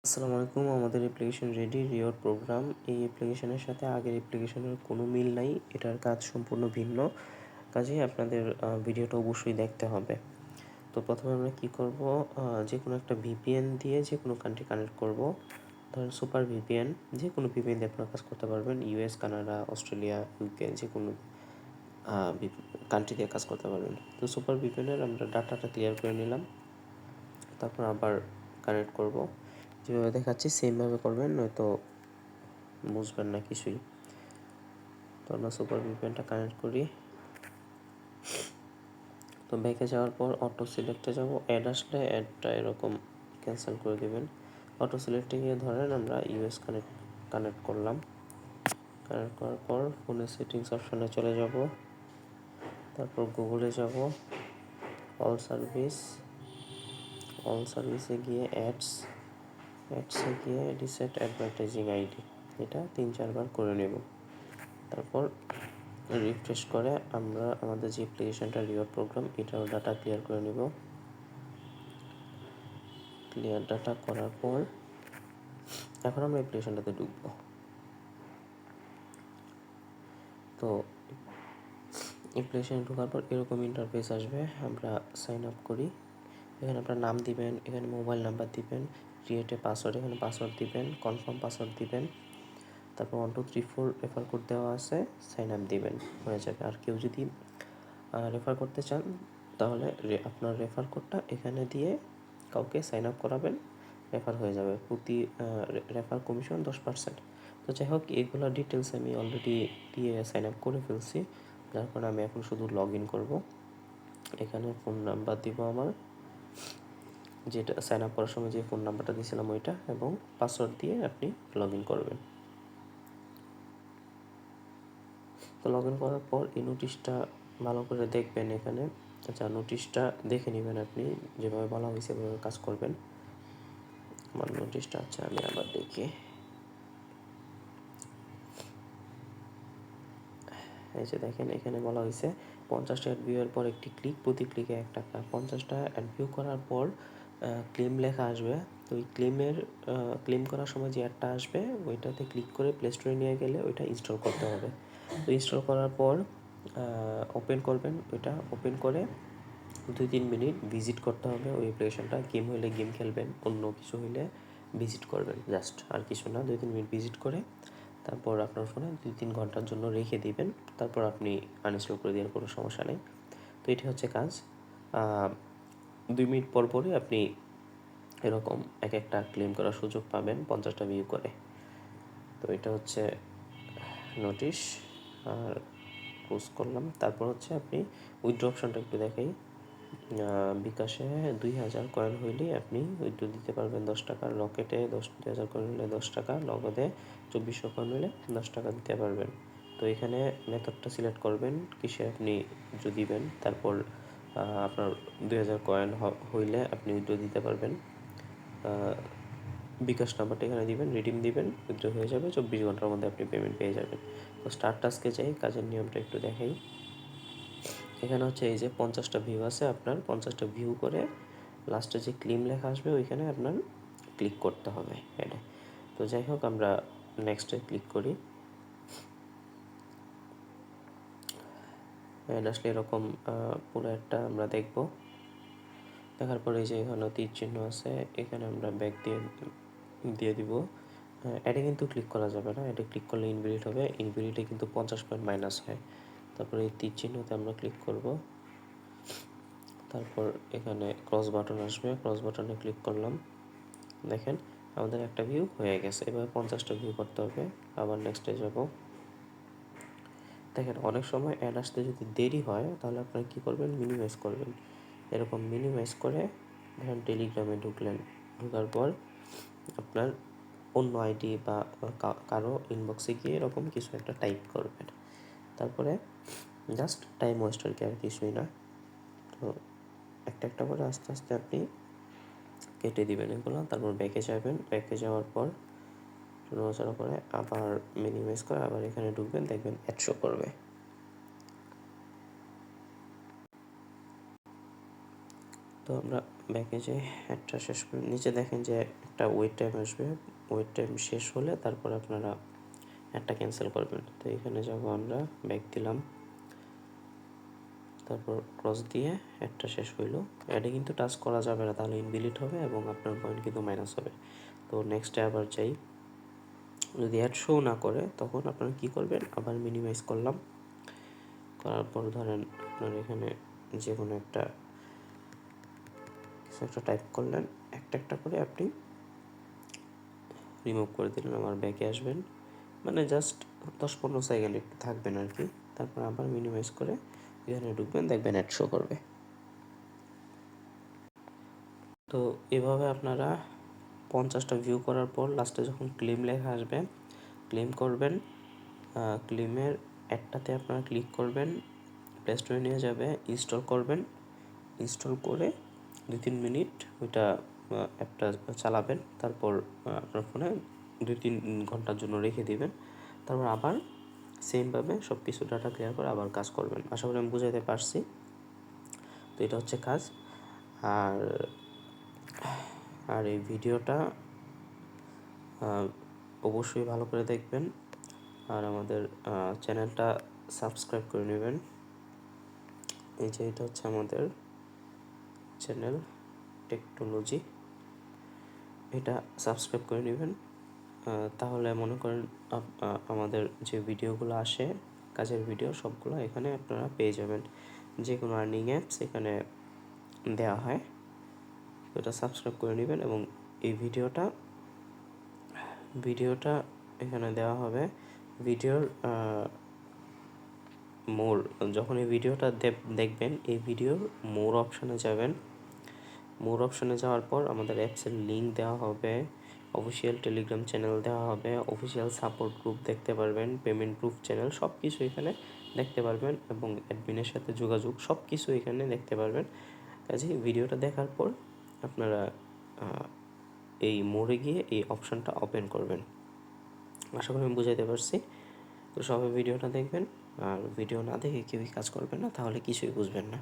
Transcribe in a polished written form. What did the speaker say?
আসসালামু আলাইকুম। আমাদের অ্যাপ্লিকেশন রেডি রিওয়ার্ড প্রোগ্রাম। এই অ্যাপ্লিকেশনের সাথে আগের অ্যাপ্লিকেশনের কোনো মিল নাই। এটার কাজ সম্পূর্ণ ভিন্ন। কাজেই আপনাদের ভিডিওটা অবশ্যই দেখতে হবে। তো প্রথমে আমরা কি করব, যে কোনো একটা ভিপিএন দিয়ে যে কোনো কান্ট্রি কানেক্ট করব। ধরেন সুপার ভিপিএন, যে কোনো ভিপিএন দিয়ে আপনারা কাজ করতে পারবেন। ইউএস, কানাডা, অস্ট্রেলিয়া, ইউকে যে কোনো কান্ট্রি দিয়ে কাজ করতে পারবেন। তো সুপার ভিপিএনের আমরা ডাটাটা ক্লিয়ার করে নিলাম, তারপর আবার কানেক্ট করব। যেভাবে দেখাচ্ছি সেমভাবে করবেন, নয়তো বুঝবেন না কিছুই। তো আমরা সুপার ভিপিএনটা কানেক্ট করি। তো ব্যাকে যাওয়ার পর অটো সিলেক্টে যাব। অ্যাড আসলে অ্যাডটা এরকম ক্যান্সেল করে দেবেন। অটো সিলেক্টে গিয়ে ধরেন আমরা ইউএস কানেক্ট করলাম। কানেক্ট করার পর ফোনের সেটিংস অপশনে চলে যাব, তারপর গুগলে যাব, অল সার্ভিসে গিয়ে অ্যাডসে গিয়ে রিসেট অ্যাডভার্টাইজিং আইডি, এটা 3-4 বার করে নেব। তারপর রিফ্রেশ করে আমরা আমাদের যে অ্যাপ্লিকেশনটা রিওয়ার্ড প্রোগ্রাম, এটাও ডাটা ক্লিয়ার করে নেব। ক্লিয়ার ডাটা করার পর এখন আমরা অ্যাপ্লিকেশনটাতে ঢুকবো। তো অ্যাপ্লিকেশনে ঢোকার পর এরকম ইন্টারফেস আসবে। আমরা সাইন আপ করি। এখানে আপনার নাম দিবেন, এখানে মোবাইল নাম্বার দিবেন, ক্রিয়েট এ পাসওয়ার্ড, এখানে পাসওয়ার্ড দিবেন, কনফার্ম পাসওয়ার্ড দিবেন। তারপর 1 2 3 4 রেফার কোড দেওয়া আছে, সাইন আপ দিবেন, হয়ে যাবে। আর কেউ যদি রেফার করতে চান তাহলে আপনার রেফার কোডটা এখানে দিয়ে কাউকে সাইন আপ করাবেন, রেফার হয়ে যাবে। প্রতি রেফার কমিশন 10%। তো যাই হোক, এগুলো ডিটেলস আমি অলরেডি দিয়ে সাইন আপ করে ফেলছি, যার কারণে আমি এখন শুধু লগ ইন করবো। এখানে ফোন নাম্বার দিব আমার, যেটা সাইন আপ করার সময় যে ফোন নাম্বারটা দিয়েছিলাম ওইটা, এবং পাসওয়ার্ড দিয়ে আপনি লগ ইন করবেন। তো লগ ইন করার পর এই নোটিশটা ভালো করে দেখবেন। এখানে নোটিশটা দেখে নেবেন, আপনি যেভাবে বলা হয়েছে সেভাবে কাজ করবেন। আমার নোটিশটা আমি আবার দেখি। এই যে দেখেন, এখানে বলা হয়েছে 50টা অ্যাড ভিউয়ের পর একটি ক্লিক, প্রতি ক্লিকে 1 টাকা। 50টা অ্যাড ভিউ করার পর ক্লেম লেখা আসবে। তো ওই ক্লেম করার সময় যে অ্যাডটা আসবে ওইটাতে ক্লিক করে প্লে স্টোরে নিয়ে গেলে ওইটা ইনস্টল করতে হবে। তো ইনস্টল করার পর ওপেন করবেন, ওইটা ওপেন করে 2-3 মিনিট ভিজিট করতে হবে ওই অ্যাপ্লিকেশনটা। গেম হইলে গেম খেলবেন, অন্য কিছু হইলে ভিজিট করবেন, জাস্ট আর কিছু না। 2-3 মিনিট ভিজিট করে তারপর আপনার ফোনে 2-3 ঘন্টার জন্য রেখে দিবেন, তারপর আপনি আনইনস্টল করে দিবেন, কোনো সমস্যা নেই। তো এটি হচ্ছে কাজ। 2 মিনিট পর পরই আপনি এরকম এক একটা ক্লেম করার সুযোগ পাবেন 50টা ভিউ করে। তো এটা হচ্ছে নোটিশ। আর ক্লোজ করলাম। তারপর হচ্ছে আপনি উইথড্র অপশনটা একটু দেখাই। বিকাশে 2000 কয়েন হইলে আপনি উইথড্র দিতে পারবেন 10 টাকা, রকেটে 2000 কয়েন হলে 10 টাকা, নগদে 2400 কয়েন হলে 10 টাকা দিতে পারবেন। তো এখানে মেথডটা সিলেক্ট করবেন, কিসে আপনি উইথড্র দিবেন। তারপর আপনার 2000 কয়েন হইলে আপনি উইথড্র দিতে পারবেন। বিকাশ নাম্বারটা এখানে দিবেন, রিডিম দিবেন, উইথড্র হয়ে যাবে। 24 ঘন্টার মধ্যে আপনি পেমেন্ট পেয়ে যাবেন। তো স্টার্ট টাস্কে যাই, কাজের নিয়মটা একটু দেখাই। এখানে হচ্ছে এই যে 50টা ভিউ আছে, আপনার 50টা ভিউ করে লাস্টে যে ক্লেম লেখা আসবে ওইখানে আপনার ক্লিক করতে হবে অ্যাডে। তো যাই হোক, আমরা নেক্সটে ক্লিক করি। অ্যাড আসলে এরকম পুরো একটা আমরা দেখব। দেখার পরে যে এখানে তীর চিহ্ন আছে, এখানে আমরা ব্যাক দিয়ে দিব। অ্যাডে কিন্তু ক্লিক করা যাবে না, অ্যাডে ক্লিক করলে ইনভ্যালিড হবে। ইনভ্যালিডে কিন্তু 50 পয়েন্ট মাইনাস হয়। তারপরে এই তীর চিহ্নতে আমরা ক্লিক করব। তারপর এখানে ক্রস বাটন আসবে, ক্রস বাটনে ক্লিক করলাম। দেখেন আমাদের একটা ভিউ হয়ে গেছে। এবার 50টা ভিউ করতে হবে। আবার নেক্সটে যাব। দেখেন অনেক সময় অ্যাড আসতে যদি দেরি হয় তাহলে আপনারা কী করবেন, মিনিমাইজ করবেন। এরকম মিনিমাইজ করে ধরেন টেলিগ্রামে ঢুকলেন, ঢোকার পর আপনার অন্য আইডি বা কারো ইনবক্সে গিয়ে এরকম কিছু একটা টাইপ করবেন। তারপরে জাস্ট টাইম ওয়েস্টার, কি আর কিছুই না। তো একটা একটা করে আস্তে আস্তে আপনি কেটে দিবেন এগুলো। তারপর ব্যাকে যাবেন, ব্যাকে যাওয়ার পর নড়াচড়া করে আবার মিনিমাইজ করে আবার এখানে ঢুকবেন, দেখবেন অ্যাড শো করবে। তো তো আমরা ব্যাকে যে অ্যাডটা শেষ করে নিচে দেখেন যে একটা ওয়েট টাইম আসবে, ওয়েট টাইম শেষ হলে তারপর আপনারা অ্যাডটা ক্যান্সেল করবেন। তো এখানে যাব, আমরা ব্যাক দিলাম, তারপর ক্রস দিয়ে অ্যাডটা শেষ হইলো। অ্যাডে কিন্তু টাচ করা যাবে না, তাহলে ইনভ্যালিড হবে এবং আপনার পয়েন্ট কিন্তু মাইনাস হবে। তো নেক্সটে আবার যাই, যদি অ্যাড শো না করে তখন আপনারা কী করবেন, আবার মিনিমাইজ করলাম, করার পর ধরেন আপনার এখানে যে কোনো একটা কিছু একটা টাইপ করলেন, একটা একটা করে আপনি রিমুভ করে দিলেন, আবার ব্যাকে আসবেন, মানে জাস্ট 10-15 সেকেন্ড একটু থাকবেন আর কি, তারপর আবার মিনিমাইজ করে এখানে ঢুকবেন, দেখবেন অ্যাড শো করবে। তো এভাবে আপনারা 50টা ভিউ করার পর লাস্টে যখন ক্লেম লেখা আসবে, ক্লেম করবেন, ক্লেমের অ্যাডটাতে আপনারা ক্লিক করবেন, প্লে স্টোরে নিয়ে যাবে, ইনস্টল করবেন, ইনস্টল করে 2-3 মিনিট ওইটা অ্যাপটা চালাবেন, তারপর আপনার ফোনে 2-3 ঘন্টার জন্য রেখে দিবেন, তারপর আবার সেমভাবে সব কিছু ডাটা ক্লিয়ার করে আবার কাজ করবেন। আশা করি আমি বুঝাইতে পারছি। তো এটা হচ্ছে কাজ। আর আর এই ভিডিওটা অবশ্যই ভালো করে দেখবেন, আর আমাদের চ্যানেলটা সাবস্ক্রাইব করে নেবেন। এই যে এটা হচ্ছে আমাদের চ্যানেল টেকনোলজি, এটা সাবস্ক্রাইব করে নেবেন। তাহলে মনে করেন আমাদের যে ভিডিওগুলো আসে, কাজের ভিডিও সবগুলো এখানে আপনারা পেয়ে যাবেন। যে কোনো আর্নিং অ্যাপস এখানে দেওয়া হয়, তো এটা সাবস্ক্রাইব করে নেবেন। এবং এই ভিডিওটা এখানে দেওয়া হবে, ভিডিওর মোর, যখন এই ভিডিওটা দেখবেন, এই ভিডিওর মোর অপশানে যাবেন, মোর অপশানে যাওয়ার পর আমাদের অ্যাপসের লিঙ্ক দেওয়া হবে, অফিসিয়াল টেলিগ্রাম চ্যানেল দেওয়া হবে, অফিসিয়াল সাপোর্ট গ্রুপ দেখতে পারবেন, পেমেন্ট প্রুফ চ্যানেল, সব কিছু এখানে দেখতে পারবেন এবং অ্যাডমিনের সাথে যোগাযোগ সব কিছু এখানে দেখতে পারবেন। কাজেই ভিডিওটা দেখার পর আপনারা এই মোড়ে গিয়ে এই অপশানটা ওপেন করবেন। আশা করি আমি বুঝাইতে পারছি। তো সবাই ভিডিওটা দেখবেন, আর ভিডিও না দেখে কেউই কাজ করবেন না, তাহলে কিছুই বুঝবেন না।